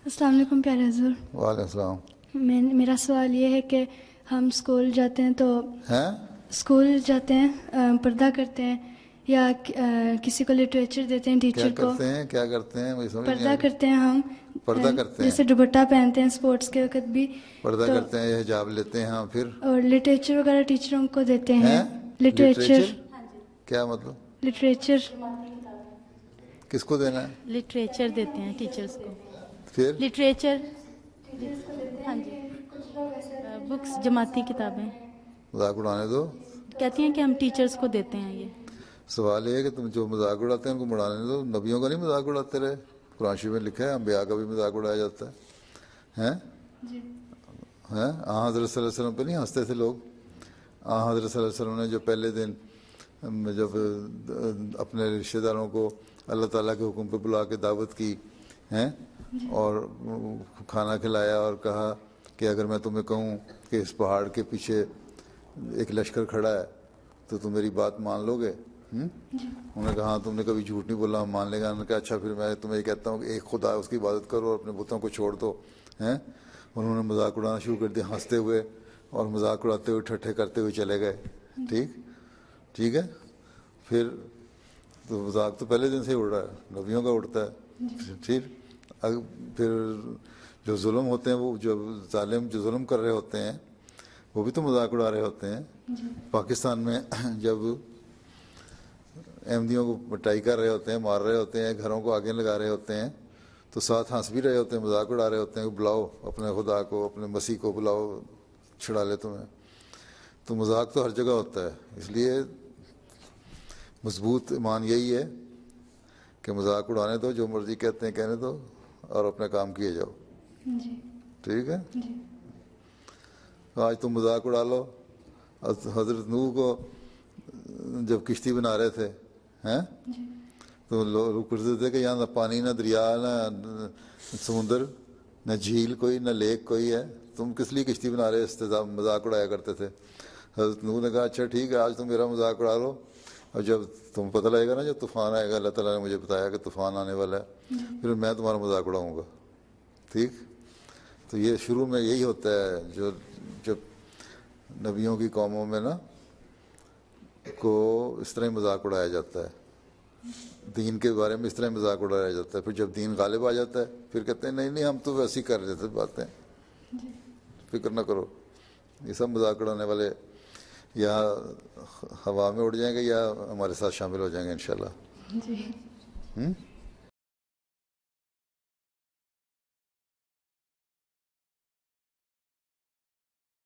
السلام علیکم پیارے حضور. وعلیکم السلام. میرا سوال یہ ہے کہ ہم اسکول جاتے ہیں تو ہیں اسکول جاتے ہیں پردہ کرتے ہیں یا کسی کو لٹریچر دیتے ہیں ٹیچر کو. کیا کرتے ہیں مجھے سمجھ نہیں پردہ آ رہی. کرتے ہیں ہم. پردہ کرتے ہیں جیسے دوپٹہ پہنتے ہیں اسپورٹس کے وقت بھی. پردہ کرتے ہیں یا حجاب لیتے ہیں. ہاں پھر اور لٹریچر وغیرہ ٹیچروں کو دیتے ہیں. لٹریچر کیا مطلب؟ لٹریچر کس کو دینا ہے؟ لٹریچر دیتے ہیں ٹیچرز کو. پھر لٹریچر ہاں جی بکس جماعتی کتابیں. مذاق اڑانے دو. کہتی ہیں کہ ہم ٹیچرز کو دیتے ہیں. یہ سوال یہ ہے کہ تم جو مذاق اڑاتے ہیں ان کو اڑانے دو. نبیوں کا نہیں مذاق اڑاتے رہے. قرآن شریف میں لکھا ہے انبیاء کا بھی مذاق اڑایا جاتا ہے. ہیں حضرت صلی اللہ علیہ وسلم پہ نہیں ہنستے تھے لوگ. حضرت صلی اللہ علیہ وسلم نے جو پہلے دن جب اپنے رشتہ داروں کو اللہ تعالیٰ کے حکم پہ بلا کے دعوت کی ہیں اور کھانا کھلایا اور کہا کہ اگر میں تمہیں کہوں کہ اس پہاڑ کے پیچھے ایک لشکر کھڑا ہے تو تم میری بات مان لو گے؟ انہوں نے کہا ہاں تم نے کبھی جھوٹ نہیں بولا ہم مان لیں گے. انہوں نے کہا اچھا پھر میں تمہیں یہ کہتا ہوں کہ ایک خدا ہے اس کی عبادت کرو اور اپنے بتوں کو چھوڑ دو. ہیں انہوں نے مذاق اڑانا شروع کر دیا ہنستے ہوئے اور مذاق اڑاتے ہوئے ٹھٹھے کرتے ہوئے چلے گئے. ٹھیک ہے. پھر تو مذاق تو پہلے دن سے ہی اڑ رہا ہے. نبیوں کا اڑتا ہے. پھر جو ظلم ہوتے ہیں وہ جو ظالم جو ظلم کر رہے ہوتے ہیں وہ بھی تو مذاق اڑا رہے ہوتے ہیں. پاکستان میں جب احمدیوں کو پٹائی کر رہے ہوتے ہیں مار رہے ہوتے ہیں گھروں کو آگے لگا رہے ہوتے ہیں تو ساتھ ہنس بھی رہے ہوتے ہیں مذاق اڑا رہے ہوتے ہیں کہ بلاؤ اپنے خدا کو اپنے مسیح کو بلاؤ چھڑا لے تمہیں. تو مذاق تو ہر جگہ ہوتا ہے. اس لیے مضبوط ایمان یہی ہے کہ مذاق اڑانے دو جو مرضی کہتے ہیں کہنے دو اور اپنے کام کیے جاؤ. ٹھیک ہے. آج تم مذاق اڑا لو. حضرت نوح کو جب کشتی بنا رہے تھے ہیں تو لوگ پوچھتے تھے کہ یہاں نہ پانی نہ دریا نہ سمندر نہ جھیل کوئی نہ لیک کوئی ہے تم کس لیے کشتی بنا رہے استظام مذاق اڑایا کرتے تھے. حضرت نوح نے کہا اچھا ٹھیک ہے آج تم میرا مذاق اڑا لو اور جب تم پتہ لگے گا نا جب طوفان آئے گا اللہ تعالیٰ نے مجھے بتایا کہ طوفان آنے والا ہے پھر میں تمہارا مذاق اڑاؤں گا. ٹھیک. تو یہ شروع میں یہی ہوتا ہے جو جب نبیوں کی قوموں میں نا کو اس طرح مذاق اڑایا جاتا ہے. دین کے بارے میں اس طرح مذاق اڑایا جاتا ہے. پھر جب دین غالب آ جاتا ہے پھر کہتے ہیں نہیں ہم تو ویسے ہی کر رہے تھے باتیں فکر نہ کرو. یہ سب مذاق اڑانے والے یا ہوا میں اڑ جائیں گے یا ہمارے ساتھ شامل ہو جائیں گے انشاءاللہ.